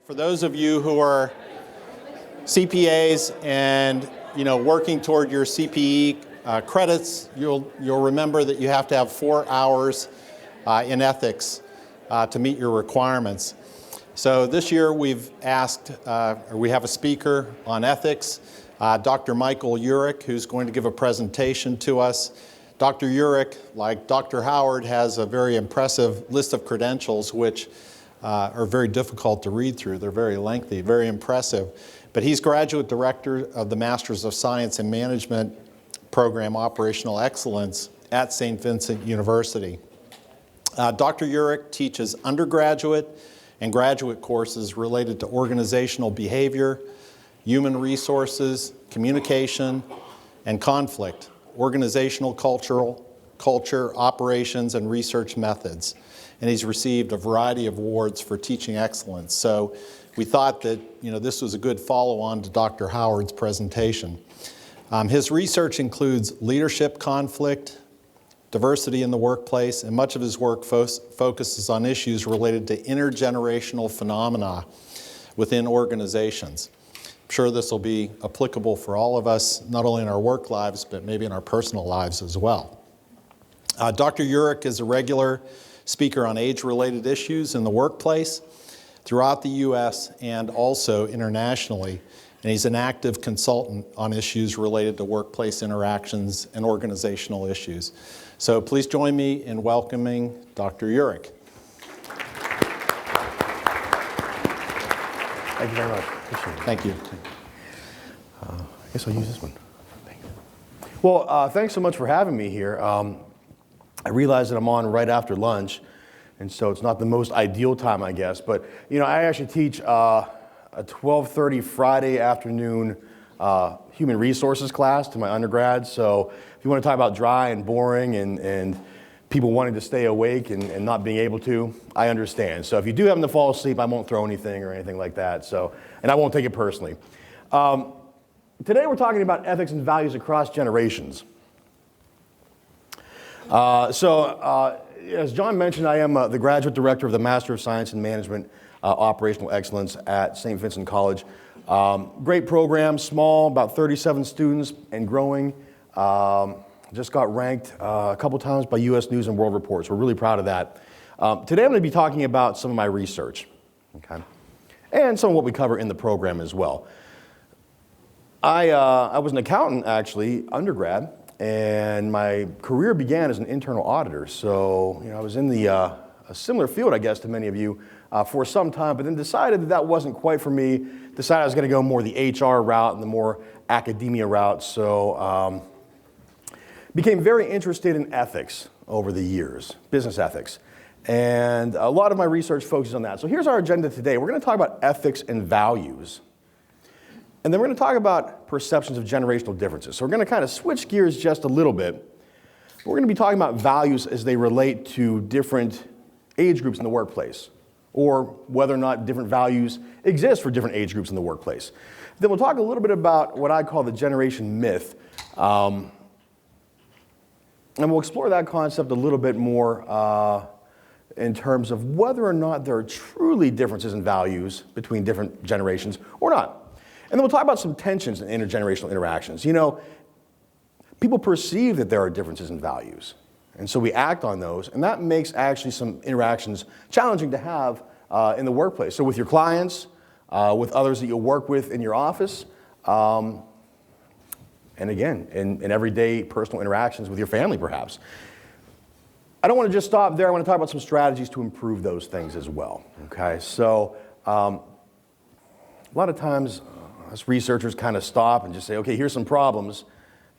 For those of you who are CPAs and working toward your CPE credits, you'll remember that you have to have 4 hours in ethics to meet your requirements. So this year we've asked, we have a speaker on ethics, Dr. Michael Urich, who's going to give a presentation to us. Dr. Urich, like Dr. Howard, has a very impressive list of credentials which are very difficult to read through. They're very lengthy, very impressive. But he's graduate director of the Masters of Science in Management program, Operational Excellence, at St. Vincent University. Dr. Urich teaches undergraduate and graduate courses related to organizational behavior, human resources, communication, and conflict, organizational culture, operations, and research methods. And he's received a variety of awards for teaching excellence. So we thought that this was a good follow-on to Dr. Howard's presentation. His research includes leadership conflict, diversity in the workplace, and much of his work focuses on issues related to intergenerational phenomena within organizations. I'm sure this will be applicable for all of us, not only in our work lives, but maybe in our personal lives as well. Dr. Urich is a regular speaker on age-related issues in the workplace throughout the U.S. and also internationally. And he's an active consultant on issues related to workplace interactions and organizational issues. So please join me in welcoming Dr. Urich. Thank you very much. Appreciate it. Thank you. I guess I'll use this one. Thank you. Well, thanks so much for having me here. I realize that I'm on right after lunch, and so it's not the most ideal time, I guess. But I actually teach a 12:30 Friday afternoon human resources class to my undergrads. So if you want to talk about dry and boring and people wanting to stay awake and not being able to, I understand. So if you do happen to fall asleep, I won't throw anything or anything like that. So, and I won't take it personally. Today we're talking about ethics and values across generations. As John mentioned, I am the graduate director of the Master of Science in Management, Operational Excellence at St. Vincent College. Great program, small, about 37 students and growing. Just got ranked a couple times by U.S. News and World Report, so we're really proud of that. Today I'm going to be talking about some of my research, okay, and some of what we cover in the program as well. I was an accountant, actually, undergrad. And my career began as an internal auditor. So, I was in a similar field, I guess, to many of you for some time, but then decided that wasn't quite for me. Decided I was going to go more the HR route and the more academia route. So, became very interested in ethics over the years, business ethics. And a lot of my research focuses on that. So here's our agenda today. We're going to talk about ethics and values. And then we're going to talk about perceptions of generational differences. So we're going to kind of switch gears just a little bit. We're going to be talking about values as they relate to different age groups in the workplace, or whether or not different values exist for different age groups in the workplace. Then we'll talk a little bit about what I call the generation myth. And we'll explore that concept a little bit more in terms of whether or not there are truly differences in values between different generations or not. And then we'll talk about some tensions in intergenerational interactions. People perceive that there are differences in values, and so we act on those, and that makes actually some interactions challenging to have in the workplace. So with your clients, with others that you'll work with in your office, and again, in everyday personal interactions with your family, perhaps. I don't want to just stop there. I want to talk about some strategies to improve those things as well. Okay, so a lot of times, us researchers kind of stop and just say, okay, here's some problems,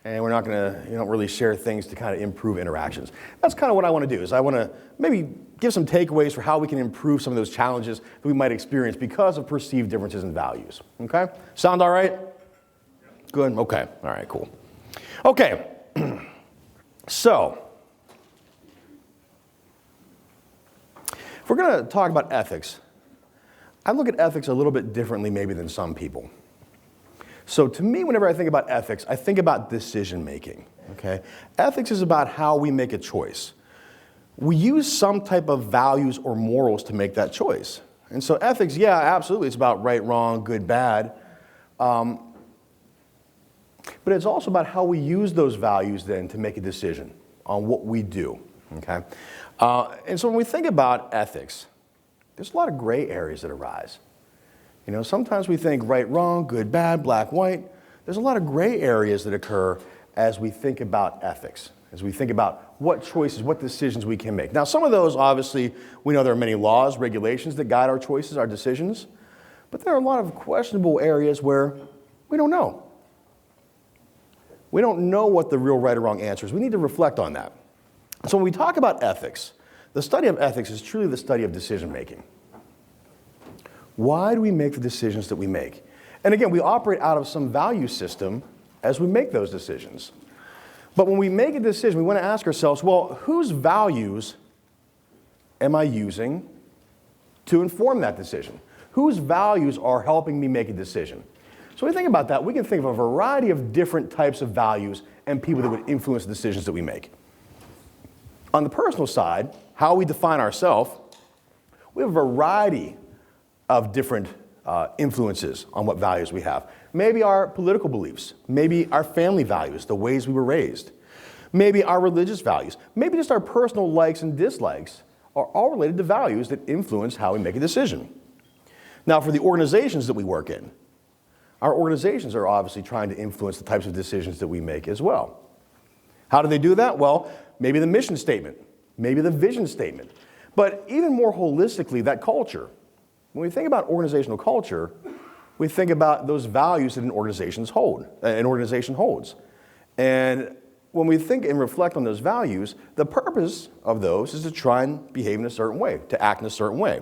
and we're not going to, don't really share things to kind of improve interactions. That's kind of what I want to do, is I want to maybe give some takeaways for how we can improve some of those challenges that we might experience because of perceived differences in values. Okay? Sound all right? Good? Okay. All right, cool. Okay. So, if we're going to talk about ethics, I look at ethics a little bit differently maybe than some people. So to me, whenever I think about ethics, I think about decision making, okay? Ethics is about how we make a choice. We use some type of values or morals to make that choice. And so ethics, yeah, absolutely, it's about right, wrong, good, bad. But it's also about how we use those values then to make a decision on what we do, okay? And so when we think about ethics, there's a lot of gray areas that arise. You know, sometimes we think right, wrong, good, bad, black, white. There's a lot of gray areas that occur as we think about ethics, as we think about what choices, what decisions we can make. Now, some of those, obviously, we know there are many laws, regulations that guide our choices, our decisions, but there are a lot of questionable areas where we don't know. We don't know what the real right or wrong answer is. We need to reflect on that. So when we talk about ethics, the study of ethics is truly the study of decision making. Why do we make the decisions that we make? And again, we operate out of some value system as we make those decisions. But when we make a decision, we want to ask ourselves, well, whose values am I using to inform that decision? Whose values are helping me make a decision? So when we think about that, we can think of a variety of different types of values and people that would influence the decisions that we make. On the personal side, how we define ourselves, we have a variety of different influences on what values we have. Maybe our political beliefs, maybe our family values, the ways we were raised, maybe our religious values, maybe just our personal likes and dislikes are all related to values that influence how we make a decision. Now, for the organizations that we work in, our organizations are obviously trying to influence the types of decisions that we make as well. How do they do that? Well, maybe the mission statement, maybe the vision statement, but even more holistically, that culture. When we think about organizational culture, we think about those values that an organization holds. And when we think and reflect on those values, the purpose of those is to try and behave in a certain way, to act in a certain way.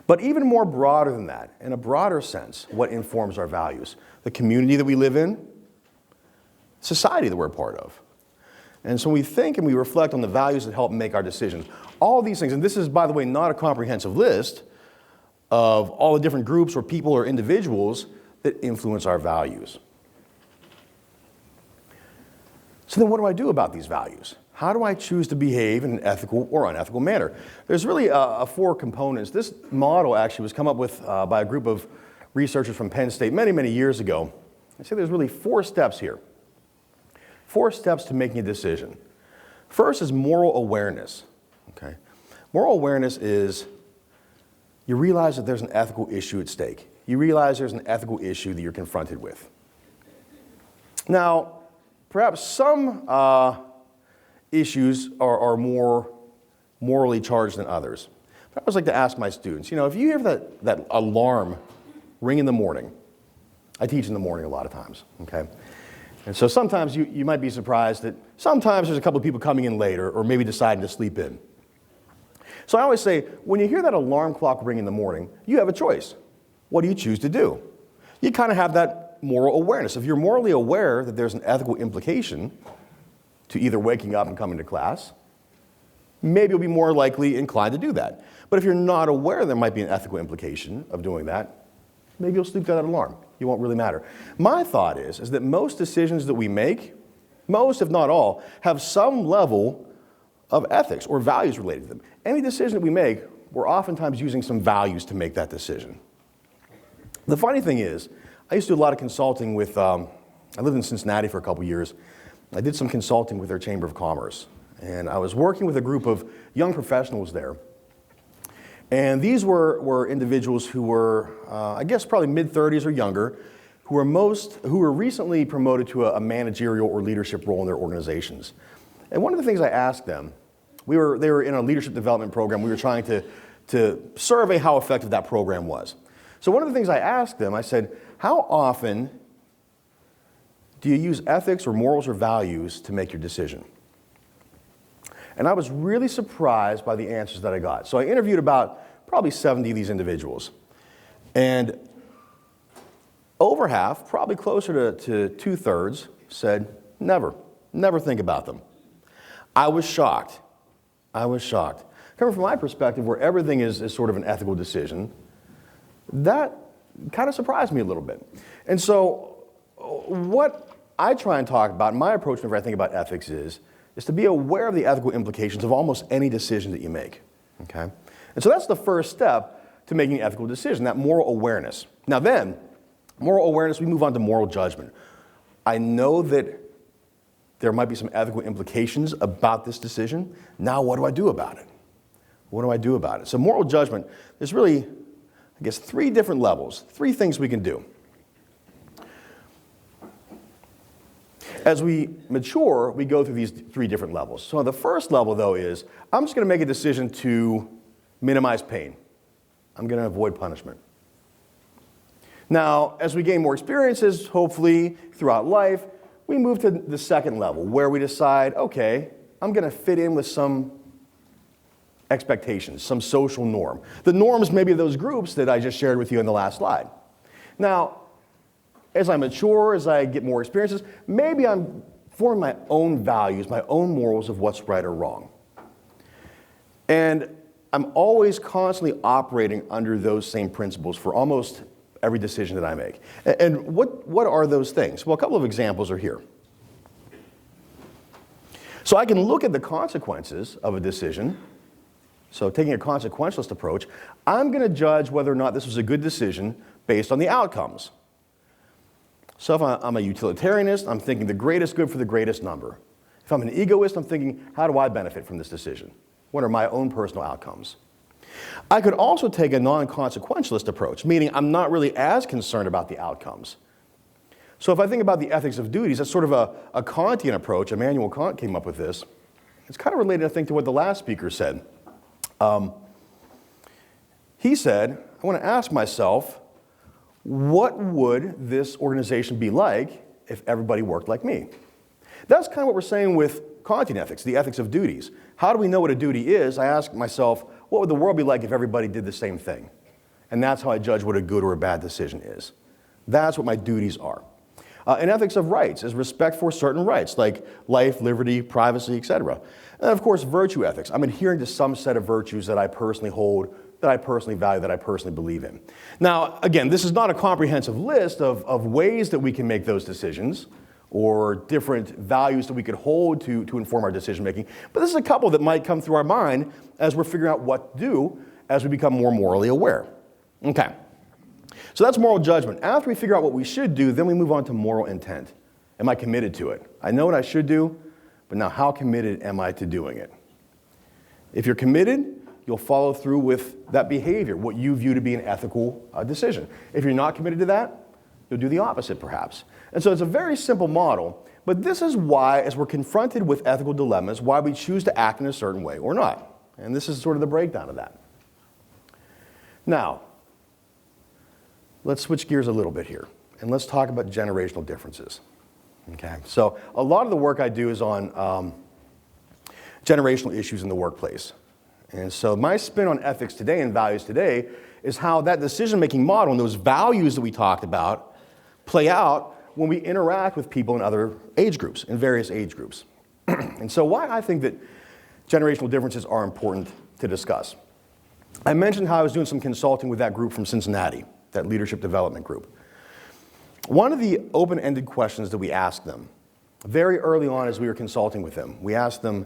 But even more broader than that, in a broader sense, what informs our values? The community that we live in, society that we're a part of. And so we think and we reflect on the values that help make our decisions. All these things, and this is, by the way, not a comprehensive list of all the different groups or people or individuals that influence our values. So then what do I do about these values? How do I choose to behave in an ethical or unethical manner? There's really four components. This model actually was come up with by a group of researchers from Penn State many, many years ago. I say there's really 4 steps here. 4 steps to making a decision. First is moral awareness. Okay? Moral awareness is you realize that there's an ethical issue at stake. You realize there's an ethical issue that you're confronted with. Now, perhaps some issues are more morally charged than others. But I always like to ask my students, if you hear that alarm ring in the morning, I teach in the morning a lot of times, okay? And so sometimes you might be surprised that sometimes there's a couple of people coming in later or maybe deciding to sleep in. So I always say, when you hear that alarm clock ring in the morning, you have a choice. What do you choose to do? You kind of have that moral awareness. If you're morally aware that there's an ethical implication to either waking up and coming to class, maybe you'll be more likely inclined to do that. But if you're not aware there might be an ethical implication of doing that, maybe you'll sleep through that alarm. It won't really matter. My thought is that most decisions that we make, most if not all, have some level of ethics or values related to them. Any decision that we make, we're oftentimes using some values to make that decision. The funny thing is, I used to do a lot of consulting with, I lived in Cincinnati for a couple years. I did some consulting with their Chamber of Commerce. And I was working with a group of young professionals there. And these were individuals who were, I guess, probably mid-30s or younger, who were recently promoted to a managerial or leadership role in their organizations. And one of the things I asked them, they were in a leadership development program. We were trying to survey how effective that program was. So one of the things I asked them, I said, how often do you use ethics or morals or values to make your decision? And I was really surprised by the answers that I got. So I interviewed about probably 70 of these individuals. And over half, probably closer to 2/3, said, never think about them. I was shocked. Coming from my perspective, where everything is sort of an ethical decision, that kind of surprised me a little bit. And so what I try and talk about, my approach whenever I think about ethics is to be aware of the ethical implications of almost any decision that you make, okay? And so that's the first step to making an ethical decision, that moral awareness. Now then, moral awareness, we move on to moral judgment. I know that there might be some ethical implications about this decision. Now what do I do about it? What do I do about it? So moral judgment, there's really, I guess, 3 different levels, 3 things we can do. As we mature, we go through these 3 different levels. So the first level, though, is I'm just going to make a decision to minimize pain. I'm going to avoid punishment. Now, as we gain more experiences, hopefully throughout life, we move to the second level, where we decide, okay, I'm going to fit in with some expectations, some social norm. The norms maybe of those groups that I just shared with you in the last slide. Now, as I mature, as I get more experiences, maybe I'm forming my own values, my own morals of what's right or wrong. And I'm always constantly operating under those same principles for almost every decision that I make. And what are those things? Well, a couple of examples are here. So I can look at the consequences of a decision. So taking a consequentialist approach, I'm going to judge whether or not this was a good decision based on the outcomes. So if I'm a utilitarianist, I'm thinking the greatest good for the greatest number. If I'm an egoist, I'm thinking, how do I benefit from this decision? What are my own personal outcomes? I could also take a non-consequentialist approach, meaning I'm not really as concerned about the outcomes. So if I think about the ethics of duties, that's sort of a Kantian approach. Immanuel Kant came up with this. It's kind of related, I think, to what the last speaker said. He said, I want to ask myself, what would this organization be like if everybody worked like me? That's kind of what we're saying with Kantian ethics, the ethics of duties. How do we know what a duty is? I ask myself, what would the world be like if everybody did the same thing? And that's how I judge what a good or a bad decision is. That's what my duties are. And ethics of rights is respect for certain rights, like life, liberty, privacy, etc. And of course, virtue ethics. I'm adhering to some set of virtues that I personally hold, that I personally value, that I personally believe in. Now, again, this is not a comprehensive list of ways that we can make those decisions or different values that we could hold to inform our decision making, but this is a couple that might come through our mind as we're figuring out what to do as we become more morally aware. Okay. So that's moral judgment. After we figure out what we should do, then we move on to moral intent. Am I committed to it? I know what I should do, but now how committed am I to doing it? If you're committed, you'll follow through with that behavior, what you view to be an ethical decision. If you're not committed to that, you'll do the opposite perhaps. And so it's a very simple model, but this is why, as we're confronted with ethical dilemmas, why we choose to act in a certain way or not. And this is sort of the breakdown of that. Now, let's switch gears a little bit here, and let's talk about generational differences. Okay, so a lot of the work I do is on generational issues in the workplace. And so my spin on ethics today and values today is how that decision-making model and those values that we talked about play out when we interact with people in other age groups, in various age groups. And so why I think that generational differences are important to discuss. I mentioned how I was doing some consulting with that group from Cincinnati, that leadership development group. One of the open-ended questions that we asked them, very early on as we were consulting with them, we asked them,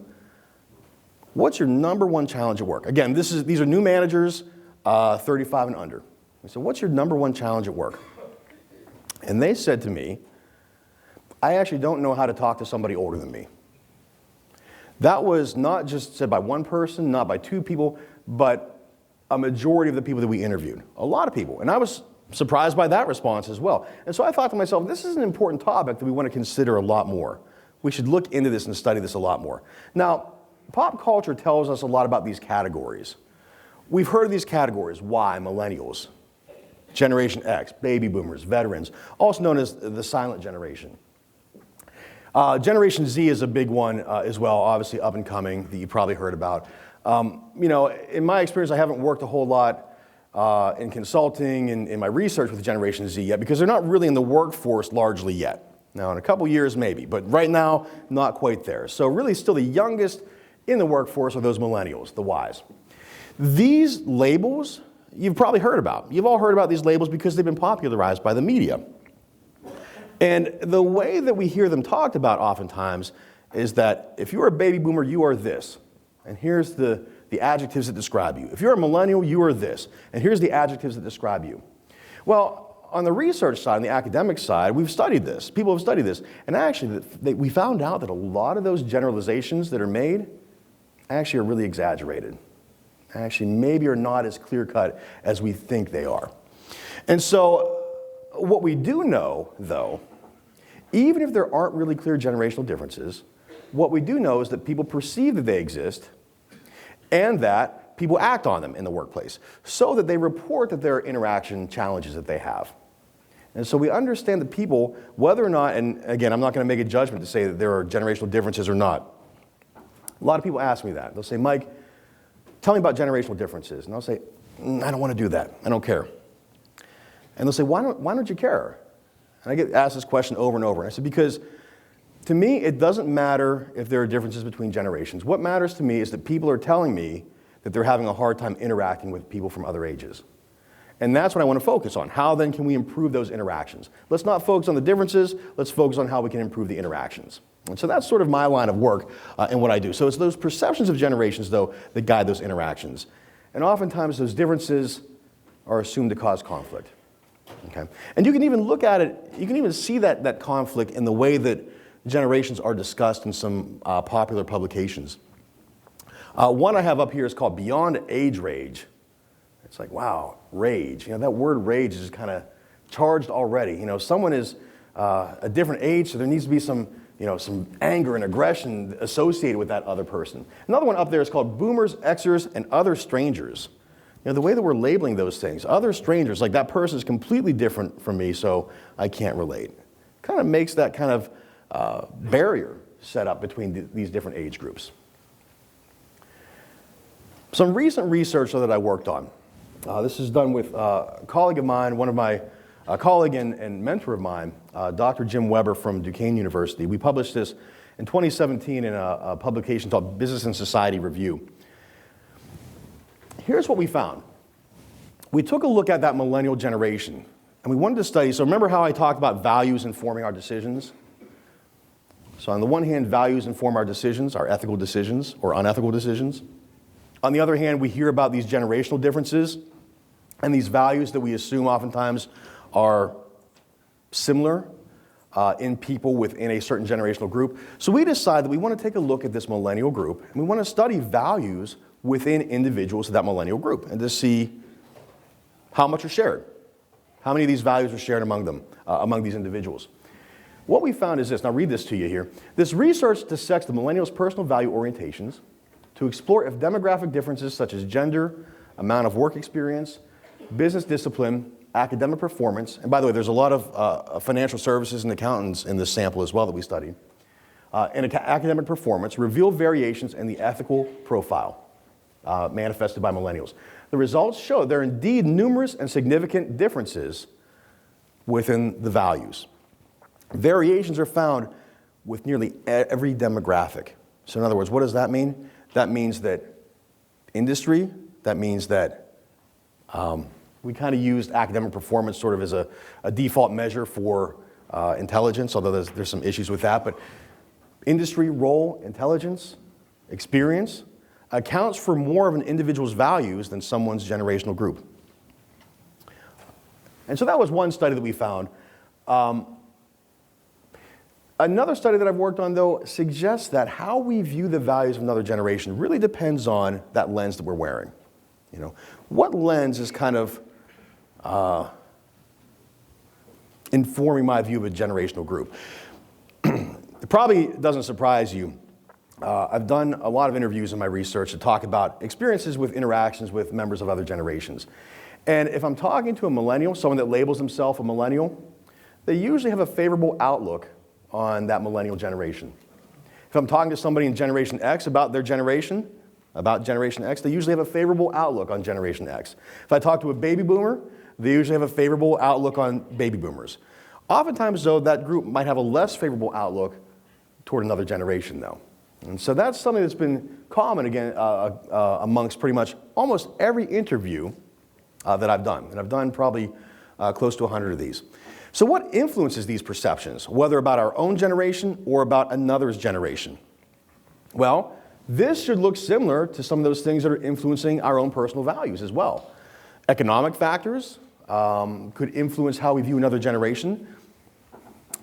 what's your number one challenge at work? Again, these are new managers, 35 and under. We said, what's your number one challenge at work? And they said to me, I actually don't know how to talk to somebody older than me. That was not just said by one person, not by two people, but a majority of the people that we interviewed. A lot of people. And I was surprised by that response as well. And so I thought to myself, this is an important topic that we want to consider a lot more. We should look into this and study this a lot more. Now, pop culture tells us a lot about these categories. We've heard of these categories: Y, millennials, Generation X, baby boomers, veterans, also known as the silent generation. Generation Z is a big one as well, obviously up and coming, that you probably heard about. In my experience, I haven't worked a whole lot in consulting and in my research with Generation Z yet, because they're not really in the workforce largely yet. Now, in a couple years, maybe, but right now, not quite there. So really still the youngest in the workforce are those millennials, the Ys. These labels, you've probably heard about. You've all heard about these labels because they've been popularized by the media. And the way that we hear them talked about oftentimes is that if you're a baby boomer, you are this. And here's the the adjectives that describe you. If you're a millennial, you are this, and here's the adjectives that describe you. Well, on the research side, on the academic side, we've studied this. People have studied this, and actually we found out that a lot of those generalizations that are made actually are really exaggerated. Actually maybe are not as clear-cut as we think they are. And so what we do know, though, even if there aren't really clear generational differences, what we do know is that people perceive that they exist and that people act on them in the workplace so that they report that there are interaction challenges that they have. And so we understand that people, whether or not, and again, I'm not going to make a judgment to say that there are generational differences or not. A lot of people ask me that. They'll say, Mike, tell me about generational differences. And I'll say, I don't want to do that. I don't care. And they'll say, why don't you care? And I get asked this question over and over. And I said, because to me, it doesn't matter if there are differences between generations. What matters to me is that people are telling me that they're having a hard time interacting with people from other ages. And that's what I want to focus on. How then can we improve those interactions? Let's not focus on the differences. Let's focus on how we can improve the interactions. And so that's sort of my line of work and what I do. So it's those perceptions of generations, though, that guide those interactions. And oftentimes those differences are assumed to cause conflict. Okay? And you can even look at it, you can even see that conflict in the way that generations are discussed in some popular publications. One I have up here is called Beyond Age Rage. It's like, wow, rage. You know, that word rage is kind of charged already. You know, someone is a different age, so there needs to be some anger and aggression associated with that other person. Another one up there is called Boomers, Xers, and Other Strangers. You know, the way that we're labeling those things, other strangers, like that person is completely different from me, so I can't relate. Kind of makes that kind of barrier set up between these different age groups. Some recent research that I worked on. This is done with a colleague of mine, one of my colleague and mentor of mine, Dr. Jim Weber from Duquesne University. We published this in 2017 in a publication called Business and Society Review. Here's what we found. We took a look at that millennial generation, and we wanted to study, so remember how I talked about values informing our decisions? So on the one hand, values inform our decisions, our ethical decisions or unethical decisions. On the other hand, we hear about these generational differences and these values that we assume oftentimes are similar in people within a certain generational group. So we decided that we want to take a look at this millennial group, and we want to study values within individuals of that millennial group and to see how much are shared, how many of these values are shared among them, among these individuals. What we found is this, and I'll read this to you here. This research dissects the millennials' personal value orientations to explore if demographic differences such as gender, amount of work experience, business discipline, academic performance, and by the way, there's a lot of financial services and accountants in this sample as well that we studied, and academic performance reveal variations in the ethical profile manifested by millennials. The results show there are indeed numerous and significant differences within the values. Variations are found with nearly every demographic. So in other words, what does that mean? That means that industry, that means that we kind of used academic performance sort of as a default measure for intelligence, although there's some issues with that. But industry, role, intelligence, experience accounts for more of an individual's values than someone's generational group. And so that was one study that we found. Another study that I've worked on, though, suggests that how we view the values of another generation really depends on that lens that we're wearing. You know, what lens is kind of informing my view of a generational group? It probably doesn't surprise you. I've done a lot of interviews in my research to talk about experiences with interactions with members of other generations. And if I'm talking to a millennial, someone that labels himself a millennial, they usually have a favorable outlook on that millennial generation. If I'm talking to somebody in Generation X about their generation, about Generation X, they usually have a favorable outlook on Generation X. If I talk to a baby boomer, they usually have a favorable outlook on baby boomers. Oftentimes, though, that group might have a less favorable outlook toward another generation, though. And so that's something that's been common, again, amongst pretty much almost every interview that I've done. And I've done probably close to 100 of these. So what influences these perceptions, whether about our own generation or about another's generation? Well, This should look similar to some of those things that are influencing our own personal values as well. Economic factors could influence how we view another generation.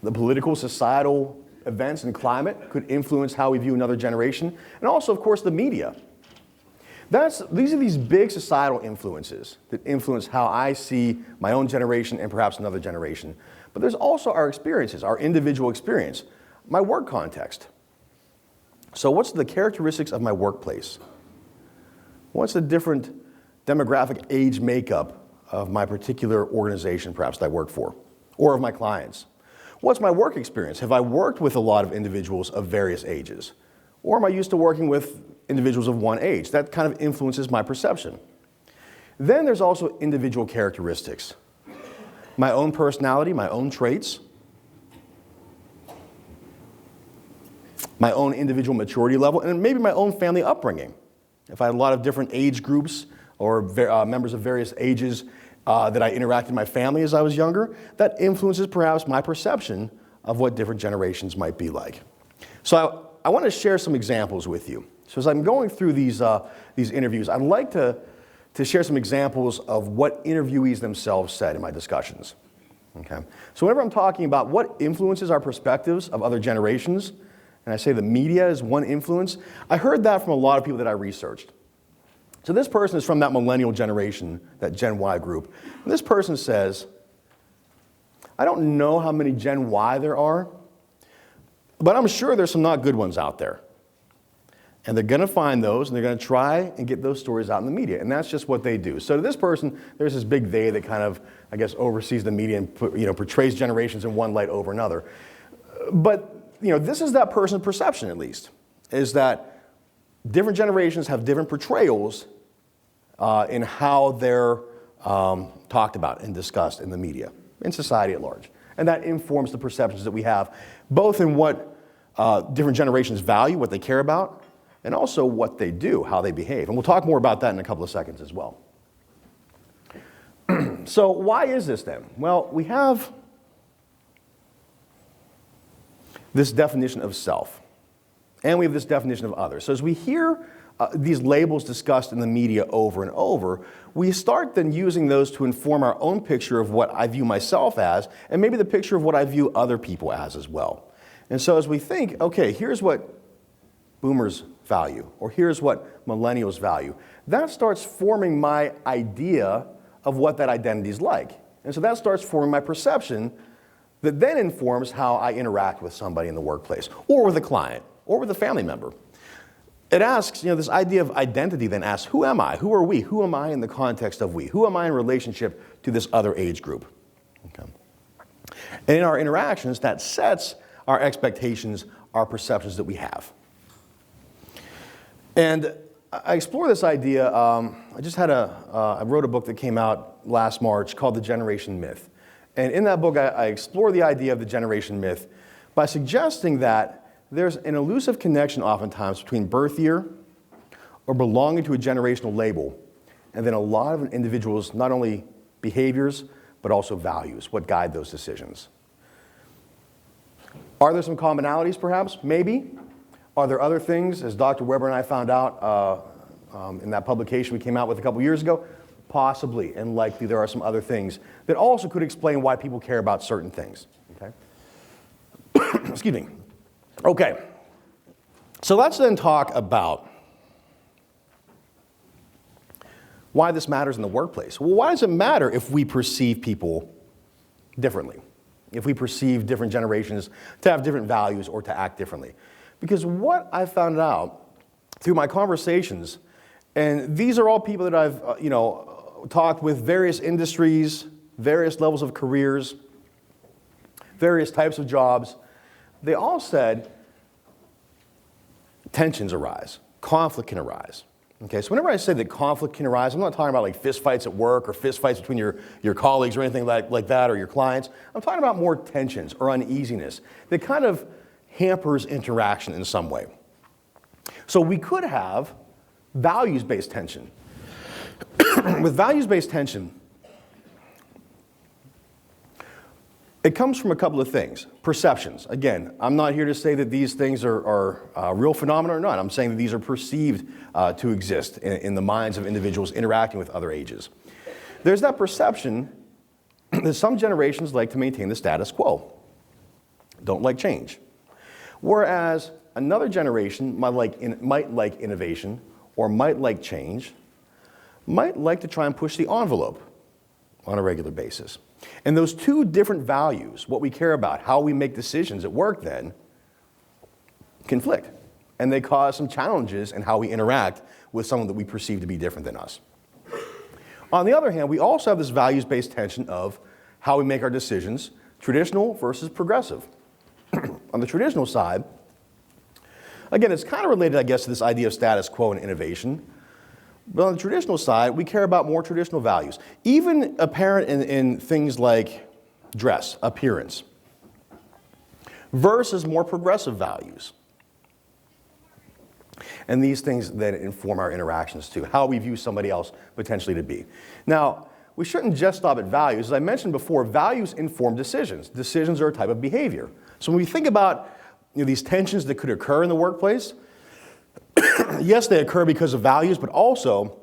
The political, societal events and climate could influence how we view another generation. And also, of course, the media. These are these big societal influences that influence how I see my own generation and perhaps another generation. But there's also our experiences, our individual experience, my work context. So what's the characteristics of my workplace? What's the different demographic age makeup of my particular organization, perhaps, that I work for, or of my clients? What's my work experience? Have I worked with a lot of individuals of various ages? Or am I used to working with individuals of one age? That kind of influences my perception. Then there's also individual characteristics. My own personality, my own traits, my own individual maturity level, and maybe my own family upbringing. If I had a lot of different age groups or members of various ages that I interacted with my family as I was younger, that influences perhaps my perception of what different generations might be like. So I want to share some examples with you. So as I'm going through these interviews, I'd like to share some examples of what interviewees themselves said in my discussions. Okay? So whenever I'm talking about what influences our perspectives of other generations, and I say the media is one influence, I heard that from a lot of people that I researched. So this person is from that millennial generation, that Gen Y group. And this person says, I don't know how many Gen Y there are, but I'm sure there's some not good ones out there. And they're going to find those, and they're going to try and get those stories out in the media. And that's just what they do. So to this person, there's this big they that kind of, I guess, oversees the media and portrays generations in one light over another. But this is that person's perception, at least, is that different generations have different portrayals in how they're talked about and discussed in the media, in society at large. And that informs the perceptions that we have, both in what different generations value, what they care about, and also what they do, how they behave. And we'll talk more about that in a couple of seconds as well. So why is this then? Well, we have this definition of self, and we have this definition of others. So as we hear these labels discussed in the media over and over, we start then using those to inform our own picture of what I view myself as, and maybe the picture of what I view other people as well. And so as we think, okay, here's what boomers value, or here's what millennials value, that starts forming my idea of what that identity is like. And so that starts forming my perception that then informs how I interact with somebody in the workplace, or with a client, or with a family member. It asks, this idea of identity then asks, who am I? Who are we? Who am I in the context of we? Who am I in relationship to this other age group? Okay. And in our interactions, that sets our expectations, our perceptions that we have. And I explore this idea. I wrote a book that came out last March called The Generation Myth. And in that book, I explore the idea of the generation myth by suggesting that there's an elusive connection oftentimes between birth year or belonging to a generational label and then a lot of an individual's not only behaviors but also values, what guide those decisions. Are there some commonalities perhaps? Maybe. Are there other things, as Dr. Weber and I found out in that publication we came out with a couple years ago? Possibly and likely there are some other things that also could explain why people care about certain things. Okay? Excuse me. Okay. So let's then talk about why this matters in the workplace. Well, why does it matter if we perceive people differently? If we perceive different generations to have different values or to act differently? Because what I found out through my conversations, and these are all people that I've talked with, various industries, various levels of careers, various types of jobs, they all said tensions arise, conflict can arise. Okay, so whenever I say that conflict can arise, I'm not talking about like fist fights at work or fist fights between your colleagues or anything like that or your clients. I'm talking about more tensions or uneasiness that kind of hampers interaction in some way. So we could have values-based tension. With values-based tension, It comes from a couple of things. Perceptions. Again, I'm not here to say that these things are real phenomena or not. I'm saying that these are perceived to exist in the minds of individuals interacting with other ages. There's that perception that some generations like to maintain the status quo, don't like change. Whereas another generation might like innovation or might like change, might like to try and push the envelope on a regular basis. And those two different values, what we care about, how we make decisions at work then, conflict. And they cause some challenges in how we interact with someone that we perceive to be different than us. On the other hand, we also have this values-based tension of how we make our decisions, traditional versus progressive. On the traditional side, again, it's kind of related, I guess, to this idea of status quo and innovation. But on the traditional side, we care about more traditional values, even apparent in things like dress, appearance, versus more progressive values. And these things then inform our interactions too, how we view somebody else potentially to be. Now, we shouldn't just stop at values. As I mentioned before, values inform decisions. Decisions are a type of behavior. So when we think about these tensions that could occur in the workplace, yes, they occur because of values, but also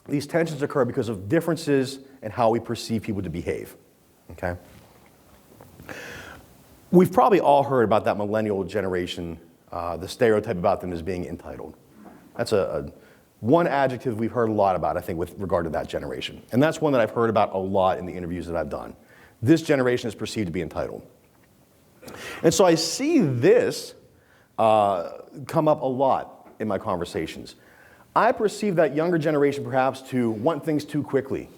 these tensions occur because of differences in how we perceive people to behave. Okay? We've probably all heard about that millennial generation, the stereotype about them as being entitled. That's one adjective we've heard a lot about, I think, with regard to that generation. And that's one that I've heard about a lot in the interviews that I've done. This generation is perceived to be entitled. And so I see this come up a lot in my conversations. I perceive that younger generation perhaps to want things too quickly.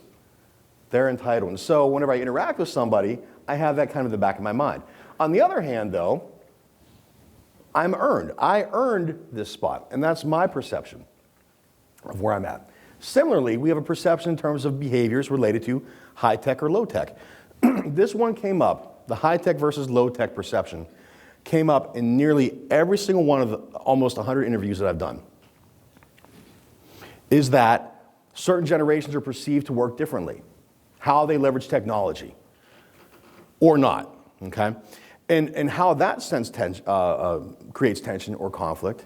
They're entitled. And so whenever I interact with somebody, I have that kind of in the back of my mind. On the other hand, though, I'm earned. I earned this spot, and that's my perception of where I'm at. Similarly, we have a perception in terms of behaviors related to high-tech or low-tech. This one came up, the high-tech versus low-tech perception, came up in nearly every single one of the almost 100 interviews that I've done, is that certain generations are perceived to work differently, how they leverage technology, or not, okay? And how that sense creates tension or conflict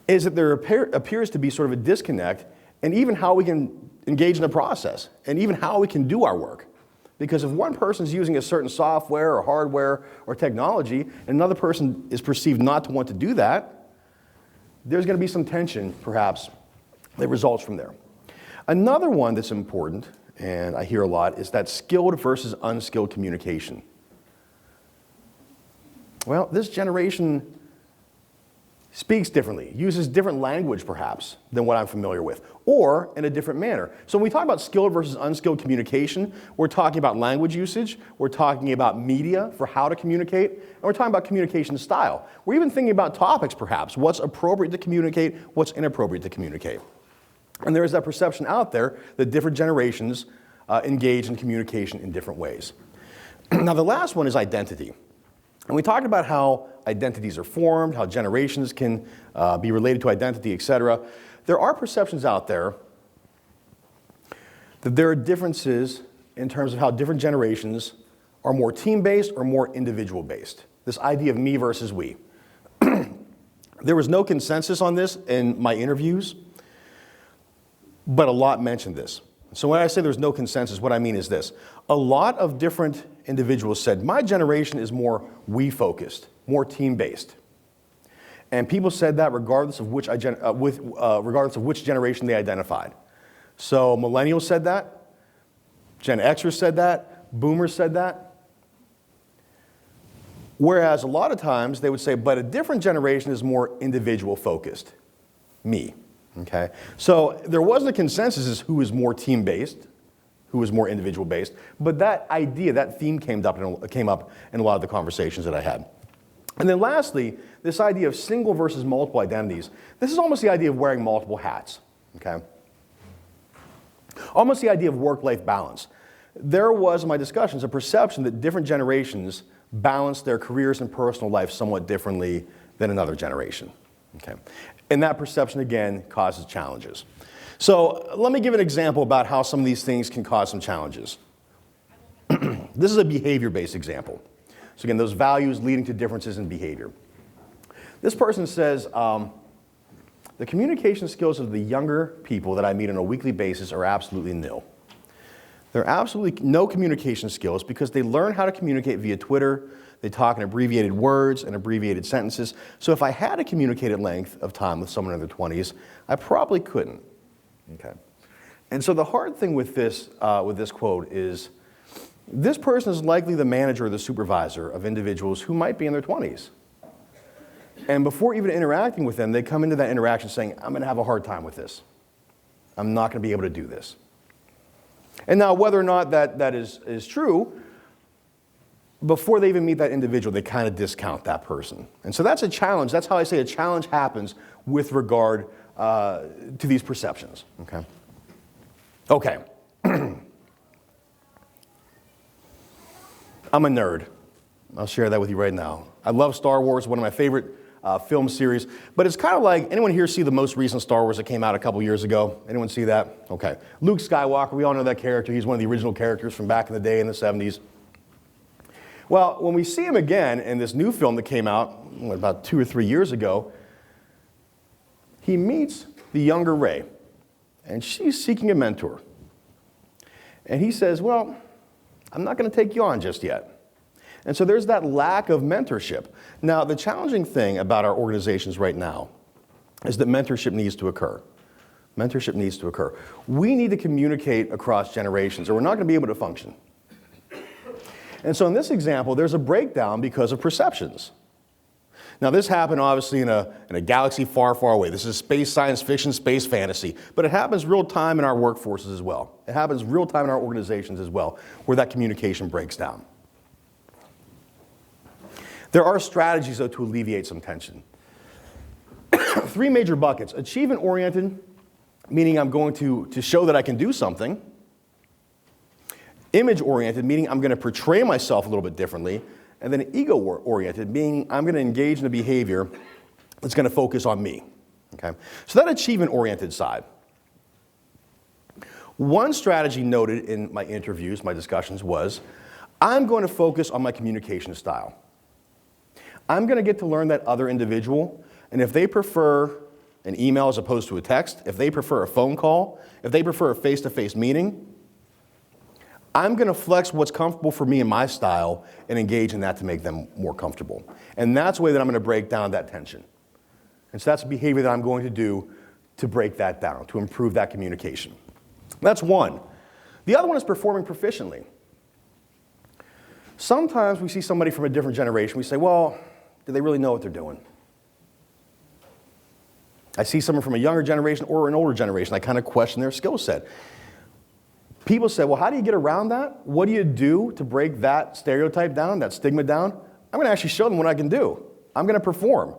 is that there appears to be sort of a disconnect in even how we can engage in the process and even how we can do our work. Because if one person's using a certain software or hardware or technology and another person is perceived not to want to do that, there's going to be some tension, perhaps, that results from there. Another one that's important, and I hear a lot, is that skilled versus unskilled communication. Well, this generation speaks differently, uses different language perhaps than what I'm familiar with, or in a different manner. So when we talk about skilled versus unskilled communication, we're talking about language usage, we're talking about media for how to communicate, and we're talking about communication style. We're even thinking about topics perhaps, what's appropriate to communicate, what's inappropriate to communicate. And there is that perception out there that different generations engage in communication in different ways. Now the last one is identity. And we talked about how identities are formed, how generations can be related to identity, etc. There are perceptions out there that there are differences in terms of how different generations are more team-based or more individual-based. This idea of me versus we. There was no consensus on this in my interviews, but a lot mentioned this. So when I say there's no consensus, what I mean is this. A lot of different individuals said, my generation is more we-focused, more team-based. And people said that regardless of which generation they identified. So millennials said that, Gen Xers said that, boomers said that. Whereas a lot of times they would say, but a different generation is more individual-focused, me. Okay? So there wasn't a consensus as who is more team-based, who is more individual-based, but that idea, that theme came up in a lot of the conversations that I had. And then lastly, this idea of single versus multiple identities. This is almost the idea of wearing multiple hats, okay? Almost the idea of work-life balance. There was, in my discussions, a perception that different generations balance their careers and personal life somewhat differently than another generation, okay? And that perception, again, causes challenges. So let me give an example about how some of these things can cause some challenges. This is a behavior-based example. So again, those values leading to differences in behavior. This person says, the communication skills of the younger people that I meet on a weekly basis are absolutely nil. There are absolutely no communication skills because they learn how to communicate via Twitter. They talk in abbreviated words and abbreviated sentences. So if I had a communicated length of time with someone in their 20s, I probably couldn't. Okay. And so the hard thing with this quote is this person is likely the manager or the supervisor of individuals who might be in their 20s. And before even interacting with them, they come into that interaction saying, I'm going to have a hard time with this. I'm not going to be able to do this. And now whether or not that is true, before they even meet that individual, they kind of discount that person. And so that's a challenge. That's how I say a challenge happens with regard to these perceptions. Okay. Okay. I'm a nerd. I'll share that with you right now. I love Star Wars, one of my favorite film series, but it's kind of like, anyone here see the most recent Star Wars that came out a couple years ago? Anyone see that? Okay. Luke Skywalker, we all know that character. He's one of the original characters from back in the day in the 70s. Well, when we see him again in this new film that came out about 2 or 3 years ago, he meets the younger Rey, and she's seeking a mentor. And he says, well, I'm not going to take you on just yet. And so there's that lack of mentorship. Now, the challenging thing about our organizations right now is that mentorship needs to occur. Mentorship needs to occur. We need to communicate across generations, or we're not going to be able to function. And so in this example, there's a breakdown because of perceptions. Now, this happened obviously in a galaxy far, far away. This is space science fiction, space fantasy. But it happens real time in our workforces as well. It happens real time in our organizations as well, where that communication breaks down. There are strategies, though, to alleviate some tension. 3 major buckets. Achievement-oriented, meaning I'm going to show that I can do something. Image-oriented, meaning I'm going to portray myself a little bit differently. And then ego-oriented, meaning I'm going to engage in a behavior that's going to focus on me. Okay? So that achievement-oriented side. One strategy noted in my interviews, my discussions, was I'm going to focus on my communication style. I'm going to get to learn that other individual, and if they prefer an email as opposed to a text, if they prefer a phone call, if they prefer a face-to-face meeting, I'm going to flex what's comfortable for me and my style and engage in that to make them more comfortable. And that's the way that I'm going to break down that tension. And so that's a behavior that I'm going to do to break that down, to improve that communication. That's one. The other one is performing proficiently. Sometimes we see somebody from a different generation. We say, well, do they really know what they're doing? I see someone from a younger generation or an older generation. I kind of question their skill set. People say, well, how do you get around that? What do you do to break that stereotype down, that stigma down? I'm going to actually show them what I can do. I'm going to perform.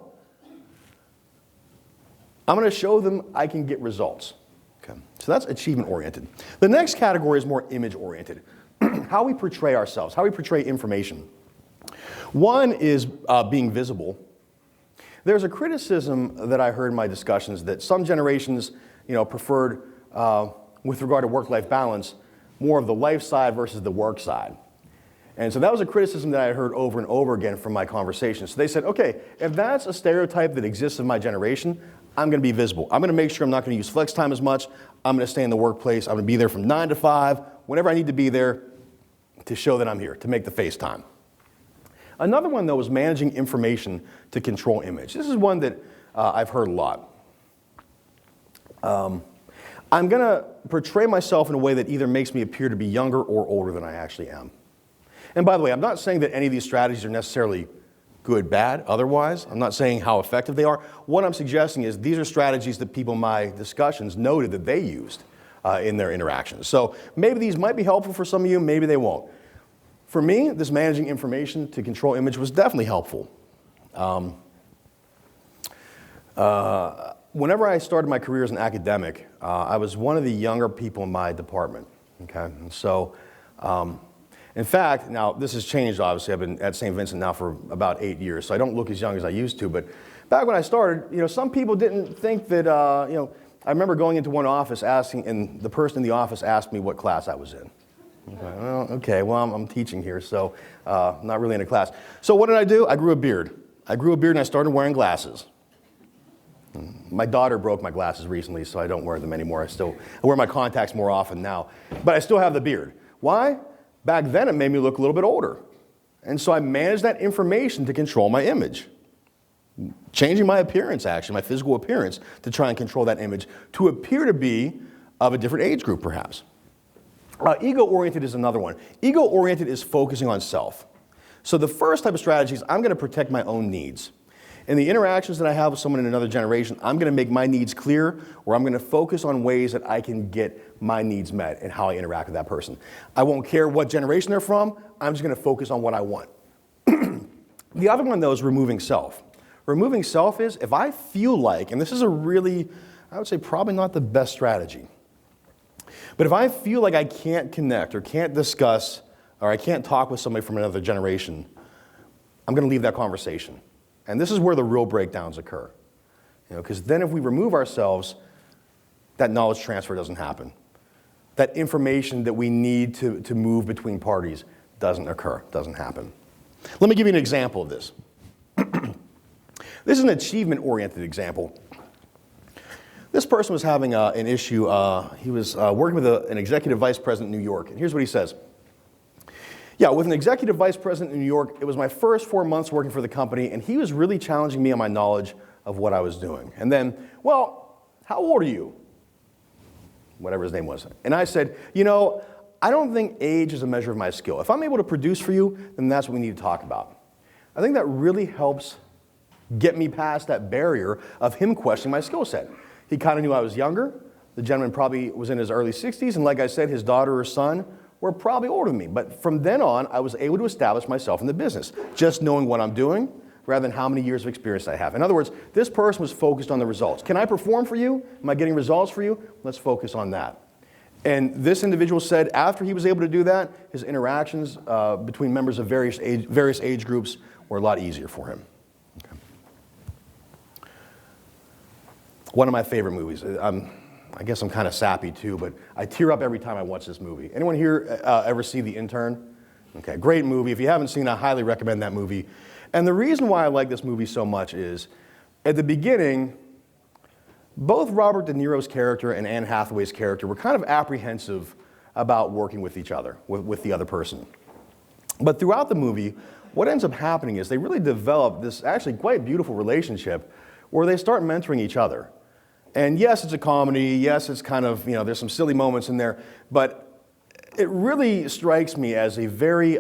I'm going to show them I can get results. Okay. So that's achievement-oriented. The next category is more image-oriented. How we portray ourselves, how we portray information. One is being visible. There's a criticism that I heard in my discussions that some generations, preferred, with regard to work-life balance, more of the life side versus the work side. And so that was a criticism that I heard over and over again from my conversations. So they said, okay, if that's a stereotype that exists in my generation, I'm going to be visible. I'm going to make sure I'm not going to use flex time as much. I'm going to stay in the workplace. I'm going to be there from 9 to 5, whenever I need to be there to show that I'm here, to make the face time. Another one, though, is managing information to control image. This is one that I've heard a lot. I'm going to portray myself in a way that either makes me appear to be younger or older than I actually am. And by the way, I'm not saying that any of these strategies are necessarily good, bad, otherwise. I'm not saying how effective they are. What I'm suggesting is these are strategies that people in my discussions noted that they used in their interactions. So maybe these might be helpful for some of you, maybe they won't. For me, this managing information to control image was definitely helpful. Whenever I started my career as an academic, I was one of the younger people in my department. Okay, and so, in fact, now this has changed. Obviously, I've been at St. Vincent now for about 8 years, so I don't look as young as I used to. But back when I started, some people didn't think that. I remember going into one office and the person in the office asked me what class I was in. Well, I'm teaching here, so not really in a class. So what did I do? I grew a beard. And I started wearing glasses. My daughter broke my glasses recently, so I don't wear them anymore. I wear my contacts more often now. But I still have the beard. Why? Back then, it made me look a little bit older. And so I managed that information to control my image. Changing my appearance, actually, my physical appearance, to try and control that image to appear to be of a different age group, perhaps. Ego-oriented is another one. Ego-oriented is focusing on self. So the first type of strategy is I'm going to protect my own needs. In the interactions that I have with someone in another generation, I'm going to make my needs clear, or I'm going to focus on ways that I can get my needs met and how I interact with that person. I won't care what generation they're from. I'm just going to focus on what I want. The other one, though, is removing self. Removing self is if I feel like, and this is a really, I would say probably not the best strategy, but if I feel like I can't connect or can't discuss or I can't talk with somebody from another generation, I'm going to leave that conversation. And this is where the real breakdowns occur. Because then if we remove ourselves, that knowledge transfer doesn't happen. That information that we need to move between parties doesn't occur, doesn't happen. Let me give you an example of this. This is an achievement-oriented example. This person was having an issue. He was working with an executive vice president in New York. And here's what he says. Yeah, with an executive vice president in New York, it was my first 4 months working for the company, and he was really challenging me on my knowledge of what I was doing. And then, well, how old are you? Whatever his name was. And I said, I don't think age is a measure of my skill. If I'm able to produce for you, then that's what we need to talk about. I think that really helps get me past that barrier of him questioning my skill set. He kind of knew I was younger. The gentleman probably was in his early 60s, and like I said, his daughter or son were probably older than me. But from then on, I was able to establish myself in the business, just knowing what I'm doing rather than how many years of experience I have. In other words, this person was focused on the results. Can I perform for you? Am I getting results for you? Let's focus on that. And this individual said after he was able to do that, his interactions between members of various age groups were a lot easier for him. Okay. One of my favorite movies. I guess I'm kind of sappy too, but I tear up every time I watch this movie. Anyone here ever see The Intern? Okay, great movie. If you haven't seen it, I highly recommend that movie. And the reason why I like this movie so much is, at the beginning, both Robert De Niro's character and Anne Hathaway's character were kind of apprehensive about working with each other, with the other person. But throughout the movie, what ends up happening is they really develop this actually quite beautiful relationship where they start mentoring each other. And yes, it's a comedy. Yes, it's kind of, there's some silly moments in there. But it really strikes me as a very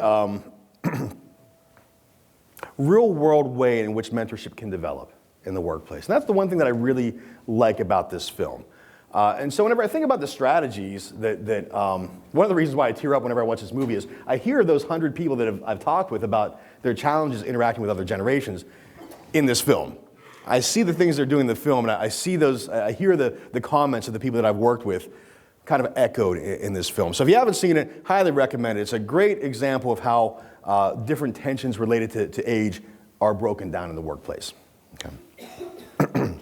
real-world way in which mentorship can develop in the workplace. And that's the one thing that I really like about this film. And so whenever I think about the strategies that one of the reasons why I tear up whenever I watch this movie is I hear those 100 people that I've talked with about their challenges interacting with other generations in this film. I see the things they're doing in the film, and I hear the comments of the people that I've worked with kind of echoed in this film. So if you haven't seen it, highly recommend it. It's a great example of how different tensions related to age are broken down in the workplace. Okay.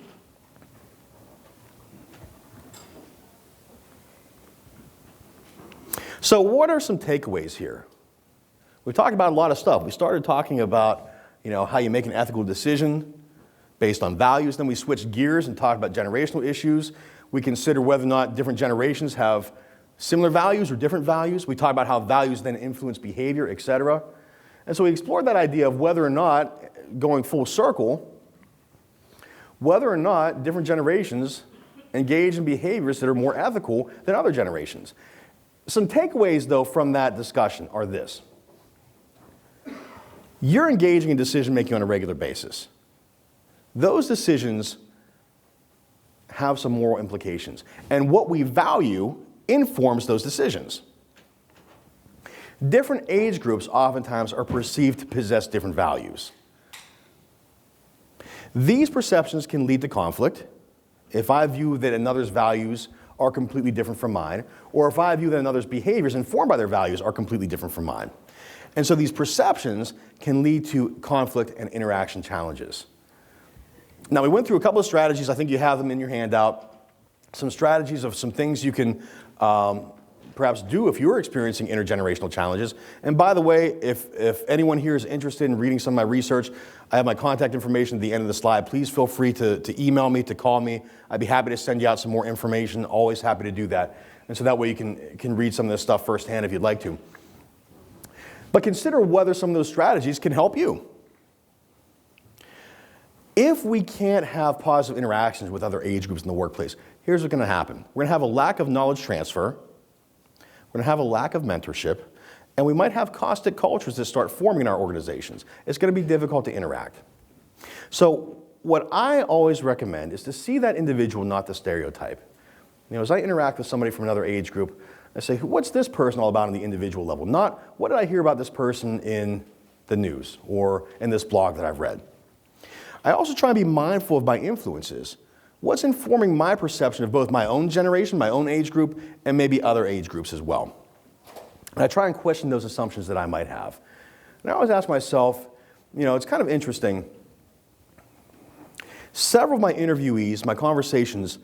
So what are some takeaways here? We talked about a lot of stuff. We started talking about how you make an ethical decision based on values. Then we switched gears and talked about generational issues. We consider whether or not different generations have similar values or different values. We talked about how values then influence behavior, etc. And so we explored that idea of whether or not, going full circle, whether or not different generations engage in behaviors that are more ethical than other generations. Some takeaways, though, from that discussion are this. You're engaging in decision-making on a regular basis. Those decisions have some moral implications. And what we value informs those decisions. Different age groups oftentimes are perceived to possess different values. These perceptions can lead to conflict if I view that another's values are completely different from mine, or if I view that another's behaviors informed by their values are completely different from mine. And so these perceptions can lead to conflict and interaction challenges. Now, we went through a couple of strategies. I think you have them in your handout. Some strategies of some things you can perhaps do if you're experiencing intergenerational challenges. And by the way, if anyone here is interested in reading some of my research, I have my contact information at the end of the slide. Please feel free to email me, to call me. I'd be happy to send you out some more information. Always happy to do that. And so that way you can read some of this stuff firsthand if you'd like to. But consider whether some of those strategies can help you. If we can't have positive interactions with other age groups in the workplace, here's what's going to happen. We're going to have a lack of knowledge transfer. We're going to have a lack of mentorship. And we might have caustic cultures that start forming in our organizations. It's going to be difficult to interact. So what I always recommend is to see that individual, not the stereotype. As I interact with somebody from another age group, I say, what's this person all about on the individual level? Not, what did I hear about this person in the news or in this blog that I've read? I also try and be mindful of my influences. What's informing my perception of both my own generation, my own age group, and maybe other age groups as well? And I try and question those assumptions that I might have. And I always ask myself, it's kind of interesting. Several of my interviewees, my conversations,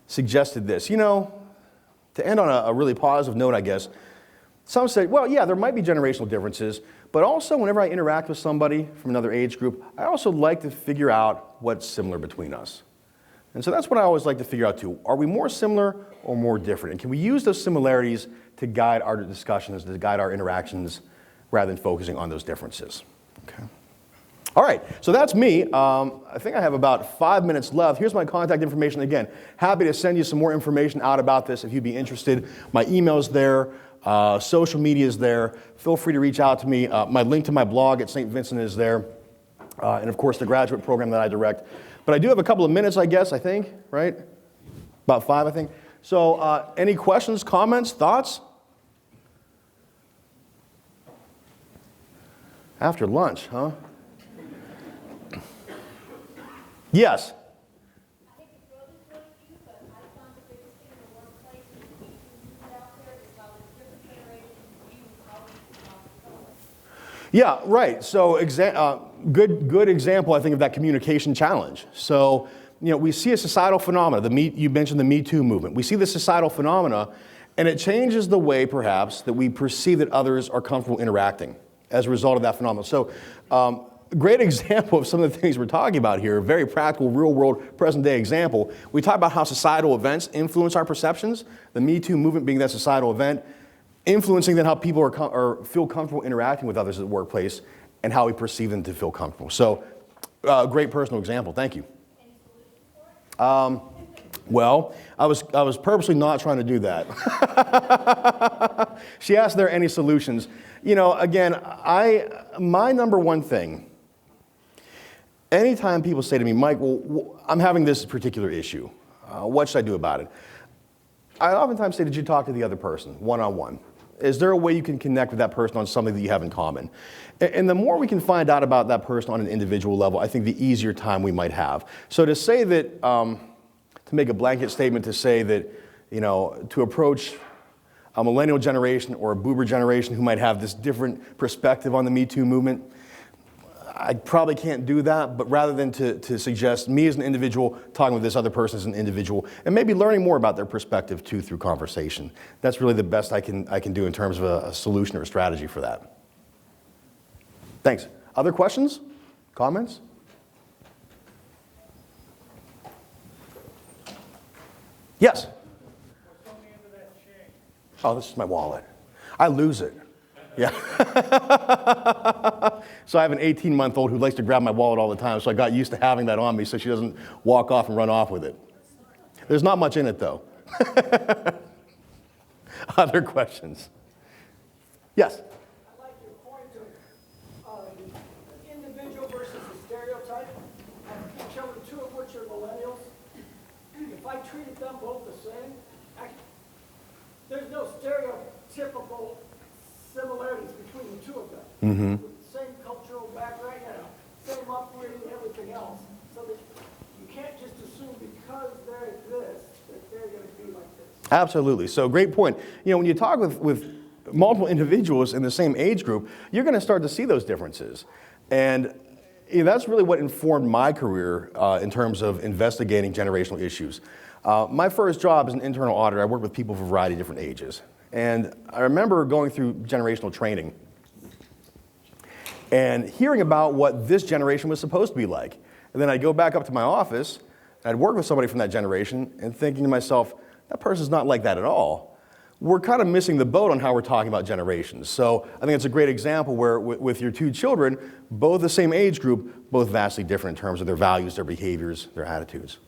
suggested this. To end on a really positive note, I guess, some said, well, yeah, there might be generational differences, but also whenever I interact with somebody from another age group, I also like to figure out what's similar between us. And so that's what I always like to figure out too. Are we more similar or more different? And can we use those similarities to guide our discussions, to guide our interactions, rather than focusing on those differences? Okay. All right, so that's me. I think I have about 5 minutes left. Here's my contact information again. Happy to send you some more information out about this if you'd be interested. My email's there, social media is there. Feel free to reach out to me. My link to my blog at St. Vincent is there. And of course, the graduate program that I direct. But I do have a couple of minutes, I think, right? About 5, I think. So any questions, comments, thoughts? After lunch, huh? Yes. I think the growth is really cute, but I found the biggest thing in the workplace is the movement out there is how the different generations view how we color. Yeah, right. So good example, I think, of that communication challenge. So, we see a societal phenomena. You mentioned the Me Too movement. We see the societal phenomena, and it changes the way, perhaps, that we perceive that others are comfortable interacting as a result of that phenomenon. So, great example of some of the things we're talking about here, a very practical, real-world, present-day example. We talk about how societal events influence our perceptions, the Me Too movement being that societal event, influencing then how people feel comfortable interacting with others at the workplace and how we perceive them to feel comfortable. So, great personal example. Thank you. Well, I was purposely not trying to do that. She asked if there are any solutions. Again, my number one thing, anytime people say to me, Mike, well, I'm having this particular issue. What should I do about it? I oftentimes say, did you talk to the other person, one-on-one? Is there a way you can connect with that person on something that you have in common? And the more we can find out about that person on an individual level, I think the easier time we might have. So to say that, to make a blanket statement to say that, to approach a millennial generation or a boomer generation who might have this different perspective on the Me Too movement, I probably can't do that, but rather than to suggest me as an individual talking with this other person as an individual and maybe learning more about their perspective too through conversation. That's really the best I can do in terms of a solution or a strategy for that. Thanks. Other questions? Comments? Yes? What's on the end of that chain? Oh, this is my wallet. I lose it. Yeah. So I have an 18-month-old who likes to grab my wallet all the time, so I got used to having that on me so she doesn't walk off and run off with it. There's not much in it, though. Other questions? Yes? I like your point of individual versus the stereotype. I have children, 2 of which are millennials. If I treated them both the same, there's no stereotypical similarities between the 2 of them. Mm-hmm. With the same cultural background, same upbringing, everything else. So that you can't just assume because they're this, that they're going to be like this. Absolutely. So great point. When you talk with multiple individuals in the same age group, you're going to start to see those differences. And that's really what informed my career in terms of investigating generational issues. My first job as an internal auditor, I worked with people of a variety of different ages. And I remember going through generational training and hearing about what this generation was supposed to be like. And then I'd go back up to my office, I'd work with somebody from that generation, and thinking to myself, that person's not like that at all. We're kind of missing the boat on how we're talking about generations. So I think it's a great example where with your two children, both the same age group, both vastly different in terms of their values, their behaviors, their attitudes.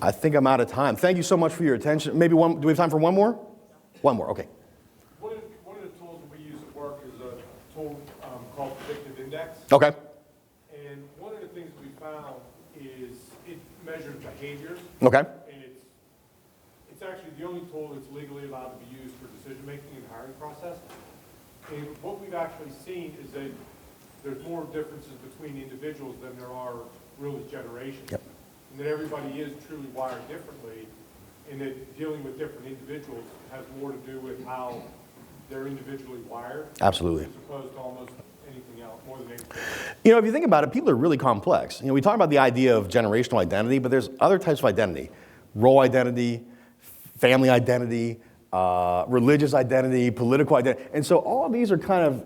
I think I'm out of time. Thank you so much for your attention. Maybe one, do we have time for one more? One more, okay. One of the tools that we use at work is a tool called Predictive Index. Okay. And one of the things we found is it measures behaviors. Okay. And it's actually the only tool that's legally allowed to be used for decision-making and hiring process. And what we've actually seen is that there's more differences between individuals than there are really generations. Yep. And that everybody is truly wired differently, and that dealing with different individuals has more to do with how they're individually wired. Absolutely. As opposed to almost anything else, more than anything. You know, if you think about it, people are really complex. You know, we talk about the idea of generational identity, but there's other types of identity. Role identity, family identity, religious identity, political identity. And so all of these are kind of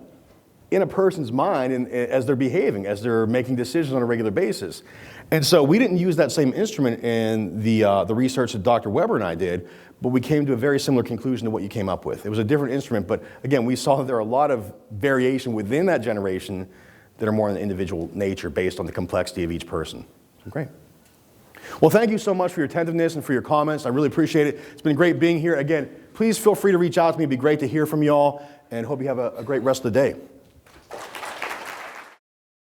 in a person's mind as they're behaving, as they're making decisions on a regular basis. And so we didn't use that same instrument in the research that Dr. Weber and I did, but we came to a very similar conclusion to what you came up with. It was a different instrument, but again, we saw that there are a lot of variation within that generation that are more in the individual nature based on the complexity of each person. So great. Well, thank you so much for your attentiveness and for your comments. I really appreciate it. It's been great being here. Again, please feel free to reach out to me. It'd be great to hear from you all, and hope you have a great rest of the day.